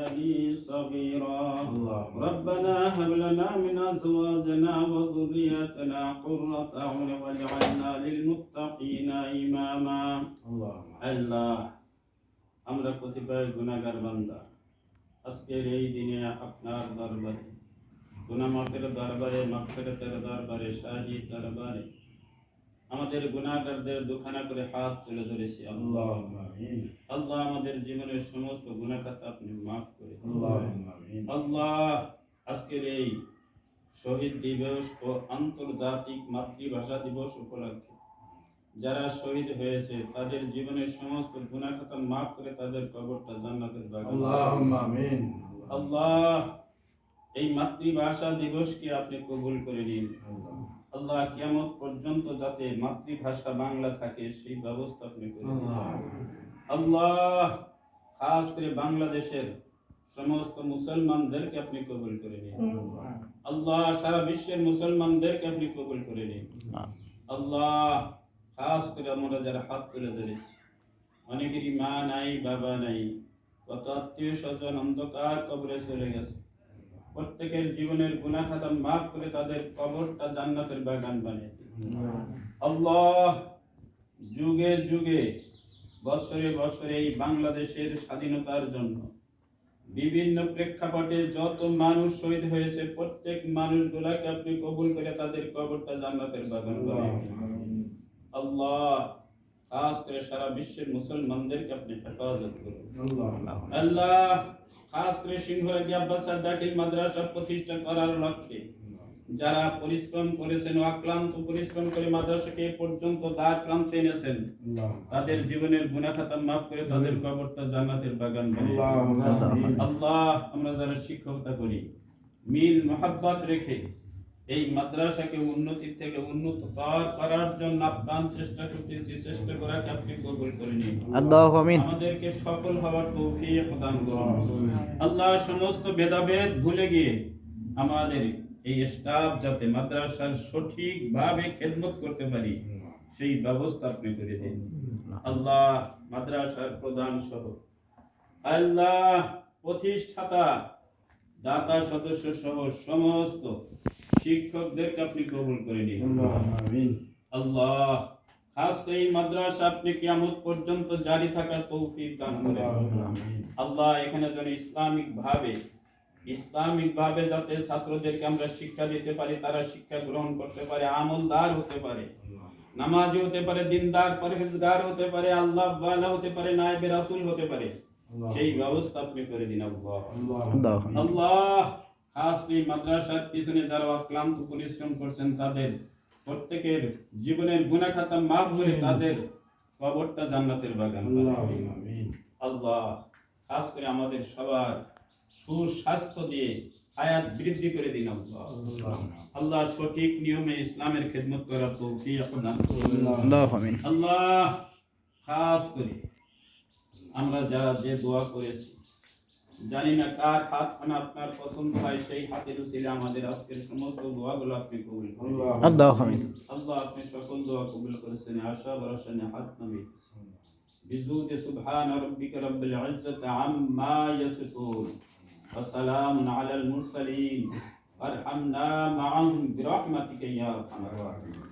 لي صغيرا ربنا هب لنا من أزواجنا وذرياتنا قرة أعين واجعلنا للمتقين إماما আল্লাহ আমরা কতিপয় গুনাহগার বান্দা আজকের এই দিনে আপনার দরবারে গুনাহ মাফের দরবারে মাগফিরাতের দরবারে শাহী দরবারে আমাদের গুনাহগারদের দুখানা করে হাত তুলে ধরেছি আল্লাহ আমিন। আল্লাহ আমাদের জীবনের সমস্ত গুনাহ খাতা আপনি মাফ করে দিন আল্লাহ। আজকের এই শহীদ দিবস ও আন্তর্জাতিক মাতৃভাষা দিবস উপলক্ষে যারা শহীদ হয়েছে তাদের জীবনের সমস্ত গুনাহ খাতা মাফ করে তাদের কবরটা জান্নাতের বাগান আল্লাহুম্মা আমিন। আল্লাহ এই মাতৃভাষা দিবসকে আপনি কবুল করে নিন আল্লাহ। কিয়ামত পর্যন্ত যাতে মাতৃভাষা বাংলা থাকে সেই ব্যবস্থা আপনি করে দিন আল্লাহ। খাস করে বাংলাদেশের সমস্ত মুসলমানদেরকে আপনি কবুল করে নিন আল্লাহ। সারা বিশ্বের মুসলমানদেরকে আপনি কবুল করে নিন আল্লাহ। খাস করে আমরা যারা হাত তুলে ধরেছি অনেকেরই মা নাই বাবা নাই, কত আত্মীয় স্বজন অন্ধকার কবরে চলে গেছে, প্রত্যেকের জীবনের গুনাহ খাতা মাফ করে তাদের কবরটা জান্নাতের বাগান বানিয়ে দিন আল্লাহ। যুগে যুগে বছরে বছরে এই বাংলাদেশের স্বাধীনতার জন্য বিভিন্ন প্রেক্ষাপটে যত মানুষ শহীদ হয়েছে প্রত্যেক মানুষগুলাকে আপনি কবুল করে তাদের কবরটা জান্নাতের বাগান বানিয়ে দিন আল্লাহ। খাস করে সারা বিশ্বের মুসলমানদেরকে আপনি হেফাজত করুন আল্লাহ। খাস করে সিংহরাজি আব্বাস দাখিল মাদ্রাসা প্রতিষ্ঠা করার লক্ষ্যে যারা পরিশ্রম করেছেন, অক্লান্ত পরিশ্রম করে মাদ্রাসাকে পর্যন্ত দাঁড় প্রান্তে এনেছেন, তাদের জীবনের গুনাহ খাতা মাফ করে তাদের কবরটা জান্নাতের বাগান বানিয়ে দিন আল্লাহ। আমরা যারা শিক্ষকতা করি মিল মোহাব্বত রেখে এই মাদ্রাসাকে উন্নতির থেকে উন্নততর করার জন্য আপ্রাণ চেষ্টা করতেছি, চেষ্টা করাকে আপনি কবুল করে নিন আল্লাহু আমিন। আমাদেরকে সফল হওয়ার তৌফিক দান করুন আল্লাহ। সমস্ত ভেদাভেদ ভুলে গিয়ে আমাদের এই স্টাফ যাতে মাদ্রাসার সঠিকভাবে খেদমত করতে পারি সেই ব্যবস্থা আপনি করে দিন আল্লাহ। মাদ্রাসার প্রধান সহ আল্লাহ প্রতিষ্ঠাতা দাতা সদস্য সহ সমস্ত শিক্ষকদেরকে আপনি কবুল করে নিন আল্লাহ। খাস করে এই মাদ্রাসা আপনি কিয়ামত পর্যন্ত জারি থাকার তৌফিক দান করেন আল্লাহ। এখানে যেন ইসলামিক ভাবে যাতে ছাত্রদেরকে আমরা শিক্ষা দিতে পারি, তারা শিক্ষা গ্রহণ করতে পারে, আমলদার হতে পারে, নামাজি হতে পারে, দিনদার পরহেজগার হতে পারে, আল্লাহ ওয়ালা হতে পারে, নায়েবে রাসূল হতে পারে, সেই ব্যবস্থা আপনি করে দিন আল্লাহ আল্লাহ। খাস করে মাদ্রাসার পিছনে যারা অক্লান্ত পরিশ্রম করছেন তাদের প্রত্যেকের জীবনের গুনাহ খাতা মাফ করে তাদের কবরটা জান্নাতের বাগান আল্লাহ। খাস করে আমাদের সবার সুস্বাস্থ্য দিয়ে হায়াত বৃদ্ধি করে দিন আল্লাহ আল্লাহ। সঠিক নিয়মে ইসলামের খেদমত করার তৌফিক দান করুন আল্লাহ। খাস করে আমরা যারা যে দোয়া করেছি জানি না কার হাত খানা আপনার পছন্দ হয়, সেই হাতের উসিলে আমাদের আজকের সমস্ত দোয়াগুলো আপনি কবুল করুন আল্লাহু আমিন আল্লাহ। আপনি সকল দোয়া কবুল করেছেন, আশা ভরসা নিয়ে হাত নামিয়েছেন বিজুদ সুবহান রাব্বিকা রাব্বিল ইজ্জাতি আম্মা ইয়াসিফুন ওয়া সালামুন আলাল মুরসালিন আরহামনা মাআহুম বিরহমাতিকা ইয়া আরহামার রাহিমিন।